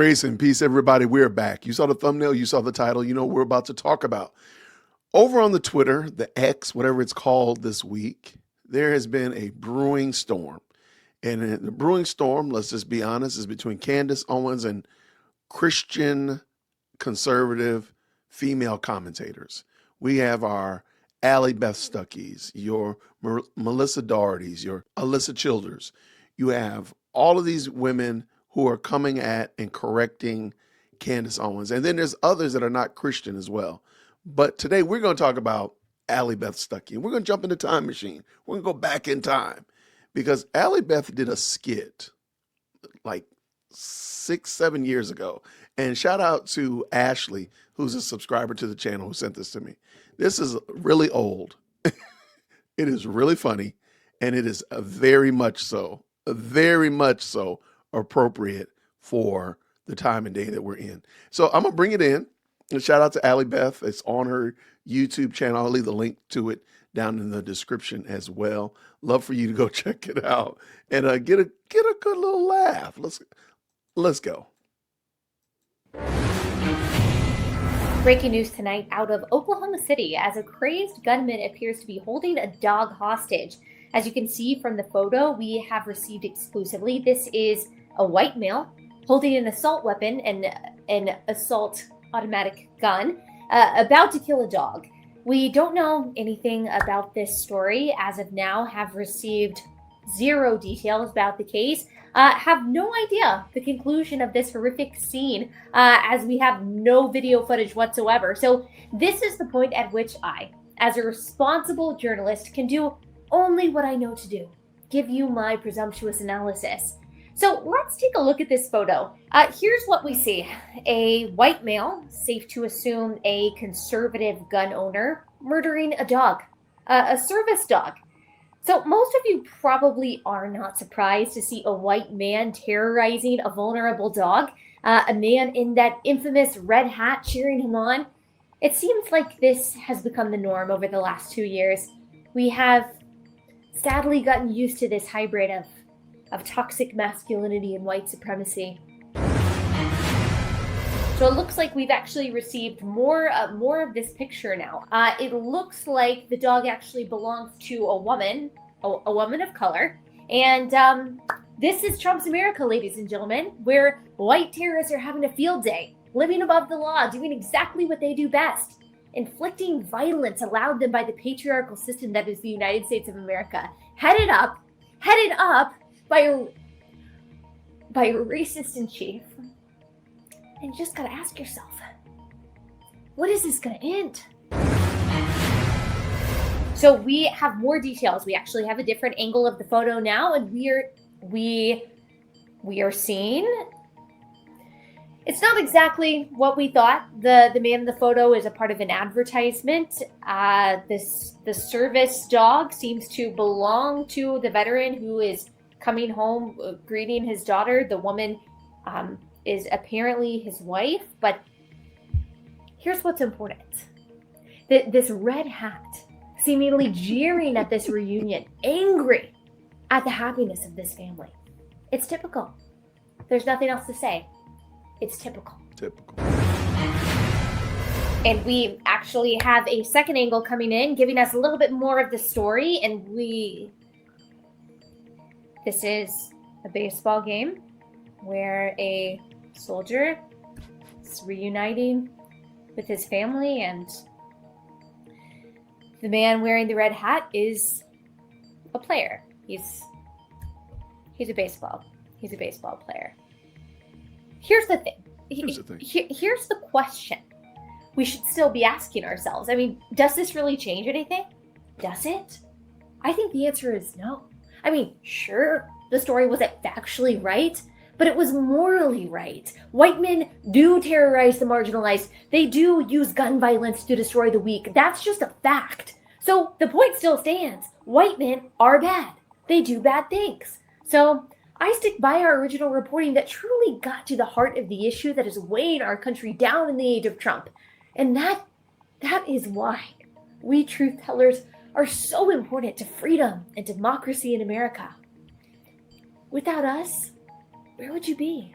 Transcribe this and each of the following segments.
Grace and peace, everybody. We're back. You saw the thumbnail, you saw the title, you know what we're about to talk about. Over on the Twitter, the X, whatever it's called this week, there has been a brewing storm. And the brewing storm, let's just be honest, is between Candace Owens and Christian conservative female commentators. We have our Allie Beth Stuckeys, your Melissa Dohertys, your Alyssa Childers. You have all of these women who are coming at and correcting Candace Owens. And then there's others that are not Christian as well. But today we're going to talk about Allie Beth Stuckey. And we're going to jump in the time machine. We're going to go back in time because Allie Beth did a skit like 6-7 years ago. And shout out to Ashley, who's a subscriber to the channel, who sent this to me. This is really old. It is really funny. And it is very much so appropriate for the time and day that we're in. So I'm going to bring it in. And shout out to Allie Beth. It's on her YouTube channel. I'll leave the link to it down in the description as well. Love for you to go check it out and get a good little laugh. Let's go. Breaking news tonight out of Oklahoma City as a crazed gunman appears to be holding a dog hostage. As you can see from the photo we have received exclusively, this is a white male holding an assault weapon and an assault automatic gun, about to kill a dog. We don't know anything about this story as of now, have received zero details about the case, have no idea the conclusion of this horrific scene, as we have no video footage whatsoever. So this is the point at which I, as a responsible journalist, can do only what I know to do, give you my presumptuous analysis. So let's take a look at this photo. Here's what we see. A white male, safe to assume a conservative gun owner, murdering a dog, a service dog. So most of you probably are not surprised to see a white man terrorizing a vulnerable dog, a man in that infamous red hat cheering him on. It seems like this has become the norm over the last 2 years. We have sadly gotten used to this hybrid of toxic masculinity and white supremacy. So it looks like we've actually received more of this picture now. It looks like the dog actually belongs to a woman of color. And this is Trump's America, ladies and gentlemen, where white terrorists are having a field day, living above the law, doing exactly what they do best, inflicting violence allowed them by the patriarchal system that is the United States of America, headed up by a racist in chief. And you just gotta ask yourself, what is this gonna end? So we have more details. We actually have a different angle of the photo now, and we are seeing it's not exactly what we thought. The man in the photo is a part of an advertisement. The service dog seems to belong to the veteran who is coming home, greeting his daughter. The woman is apparently his wife. But here's what's important. This red hat seemingly jeering at this reunion, angry at the happiness of this family. It's typical. There's nothing else to say. It's typical. And we actually have a second angle coming in, giving us a little bit more of the story. And this is a baseball game where a soldier is reuniting with his family, and the man wearing the red hat is a player. He's a baseball player. Here's the thing. Here's the question we should still be asking ourselves. I mean, does this really change anything? Does it? I think the answer is no. I mean, sure, the story wasn't factually right, but it was morally right. White men do terrorize the marginalized. They do use gun violence to destroy the weak. That's just a fact. So the point still stands. White men are bad. They do bad things. So I stick by our original reporting that truly got to the heart of the issue that is weighing our country down in the age of Trump. And that is why we truth tellers are so important to freedom and democracy in America. Without us, where would you be?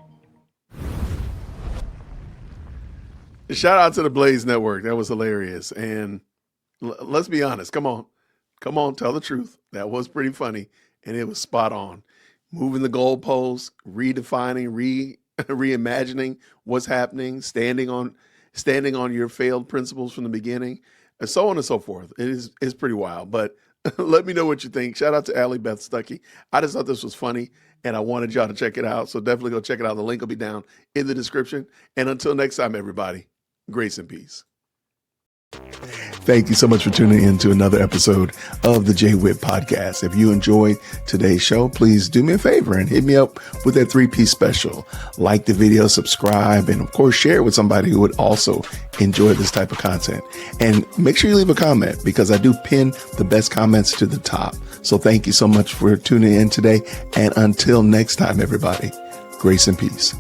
Shout out to the Blaze Network. That was hilarious. And let's be honest. Come on. Tell the truth. That was pretty funny. And it was spot on. Moving the goalposts, redefining, reimagining what's happening, standing on your failed principles from the beginning, and so on and so forth. It's pretty wild. But let me know what you think. Shout out to Allie, Beth, Stuckey. I just thought this was funny, and I wanted y'all to check it out. So definitely go check it out. The link will be down in the description. And until next time, everybody, grace and peace. Thank you so much for tuning in to another episode of the Jay Whitt Podcast. If you enjoyed today's show, please do me a favor and hit me up with that 3-piece special. Like the video, subscribe, and of course, share it with somebody who would also enjoy this type of content. And make sure you leave a comment because I do pin the best comments to the top. So thank you so much for tuning in today. And until next time, everybody, grace and peace.